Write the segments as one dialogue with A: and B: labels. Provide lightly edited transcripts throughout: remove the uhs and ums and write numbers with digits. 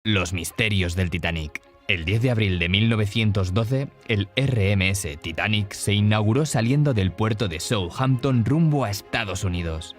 A: Los misterios del Titanic. El 10 de abril de 1912, el RMS Titanic se inauguró saliendo del puerto de Southampton rumbo a Estados Unidos.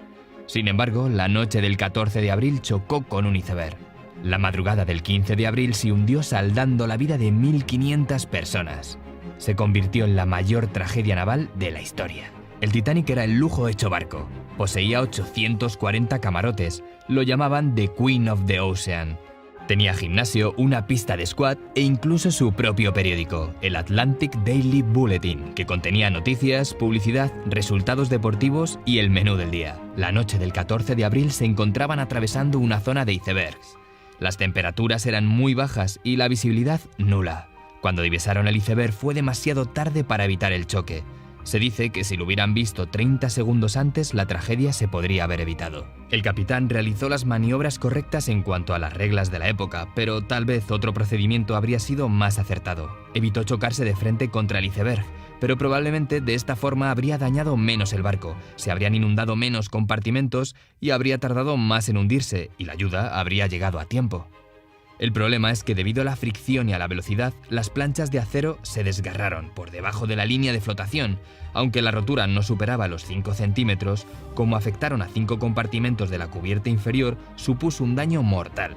A: Sin embargo, la noche del 14 de abril chocó con un iceberg. La madrugada del 15 de abril se hundió saldando la vida de 1.500 personas. Se convirtió en la mayor tragedia naval de la historia. El Titanic era el lujo hecho barco. Poseía 840 camarotes. Lo llamaban The Queen of the Ocean. Tenía gimnasio, una pista de squat e incluso su propio periódico, el Atlantic Daily Bulletin, que contenía noticias, publicidad, resultados deportivos y el menú del día. La noche del 14 de abril se encontraban atravesando una zona de icebergs. Las temperaturas eran muy bajas y la visibilidad nula. Cuando divisaron el iceberg fue demasiado tarde para evitar el choque. Se dice que si lo hubieran visto 30 segundos antes, la tragedia se podría haber evitado. El capitán realizó las maniobras correctas en cuanto a las reglas de la época, pero tal vez otro procedimiento habría sido más acertado. Evitó chocarse de frente contra el iceberg, pero probablemente de esta forma habría dañado menos el barco, se habrían inundado menos compartimentos y habría tardado más en hundirse, y la ayuda habría llegado a tiempo. El problema es que debido a la fricción y a la velocidad, las planchas de acero se desgarraron por debajo de la línea de flotación. Aunque la rotura no superaba los 5 centímetros, como afectaron a 5 compartimentos de la cubierta inferior, supuso un daño mortal.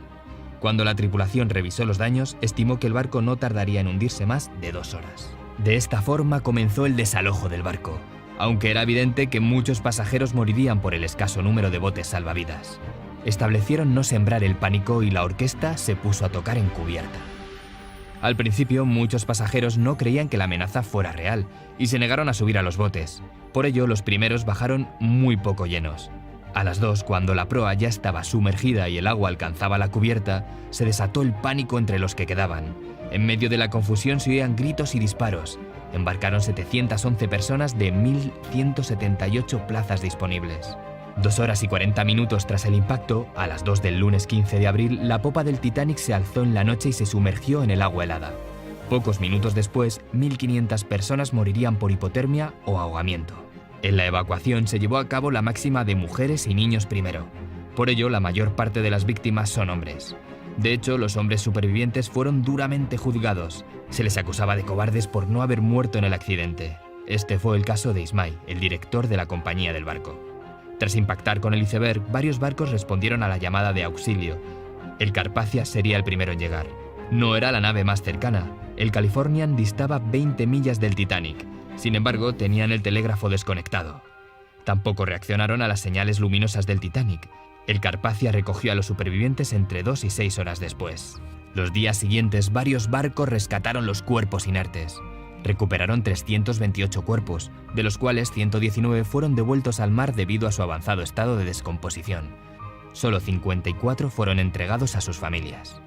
A: Cuando la tripulación revisó los daños, estimó que el barco no tardaría en hundirse más de 2 horas. De esta forma comenzó el desalojo del barco, aunque era evidente que muchos pasajeros morirían por el escaso número de botes salvavidas. Establecieron no sembrar el pánico y la orquesta se puso a tocar en cubierta. Al principio, muchos pasajeros no creían que la amenaza fuera real y se negaron a subir a los botes. Por ello, los primeros bajaron muy poco llenos. A las 2, cuando la proa ya estaba sumergida y el agua alcanzaba la cubierta, se desató el pánico entre los que quedaban. En medio de la confusión se oían gritos y disparos. Embarcaron 711 personas de 1.178 plazas disponibles. 2 horas y 40 minutos tras el impacto, a las 2 del lunes 15 de abril, la popa del Titanic se alzó en la noche y se sumergió en el agua helada. Pocos minutos después, 1.500 personas morirían por hipotermia o ahogamiento. En la evacuación se llevó a cabo la máxima de mujeres y niños primero. Por ello, la mayor parte de las víctimas son hombres. De hecho, los hombres supervivientes fueron duramente juzgados. Se les acusaba de cobardes por no haber muerto en el accidente. Este fue el caso de Ismay, el director de la compañía del barco. Tras impactar con el iceberg, varios barcos respondieron a la llamada de auxilio. El Carpathia sería el primero en llegar. No era la nave más cercana. El Californian distaba 20 millas del Titanic. Sin embargo, tenían el telégrafo desconectado. Tampoco reaccionaron a las señales luminosas del Titanic. El Carpathia recogió a los supervivientes entre 2 y 6 horas después. Los días siguientes, varios barcos rescataron los cuerpos inertes. Recuperaron 328 cuerpos, de los cuales 119 fueron devueltos al mar debido a su avanzado estado de descomposición. Solo 54 fueron entregados a sus familias.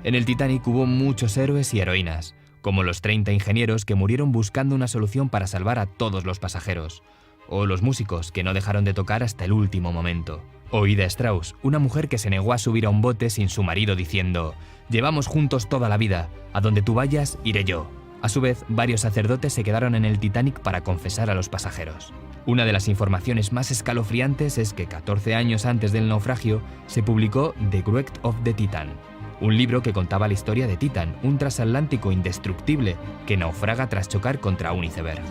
A: En el Titanic hubo muchos héroes y heroínas, como los 30 ingenieros que murieron buscando una solución para salvar a todos los pasajeros, o los músicos que no dejaron de tocar hasta el último momento. O Ida Strauss, una mujer que se negó a subir a un bote sin su marido diciendo: «Llevamos juntos toda la vida, a donde tú vayas, iré yo». A su vez, varios sacerdotes se quedaron en el Titanic para confesar a los pasajeros. Una de las informaciones más escalofriantes es que 14 años antes del naufragio se publicó The Wreck of the Titan, un libro que contaba la historia de Titan, un transatlántico indestructible que naufraga tras chocar contra un iceberg.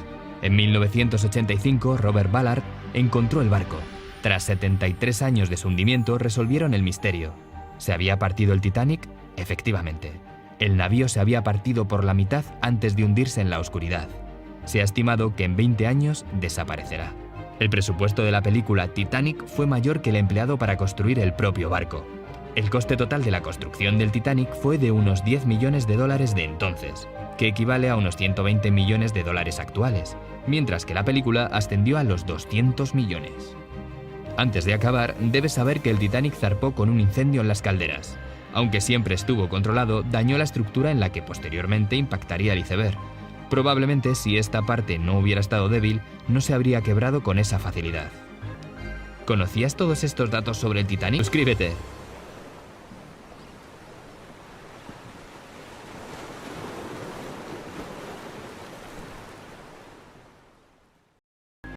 A: En 1985, Robert Ballard encontró el barco. Tras 73 años de su hundimiento, resolvieron el misterio. ¿Se había partido el Titanic? Efectivamente. El navío se había partido por la mitad antes de hundirse en la oscuridad. Se ha estimado que en 20 años desaparecerá. El presupuesto de la película Titanic fue mayor que el empleado para construir el propio barco. El coste total de la construcción del Titanic fue de unos 10 millones de dólares de entonces, que equivale a unos 120 millones de dólares actuales, mientras que la película ascendió a los 200 millones. Antes de acabar, debes saber que el Titanic zarpó con un incendio en las calderas. Aunque siempre estuvo controlado, dañó la estructura en la que posteriormente impactaría el iceberg. Probablemente, si esta parte no hubiera estado débil, no se habría quebrado con esa facilidad. ¿Conocías todos estos datos sobre el Titanic? Suscríbete.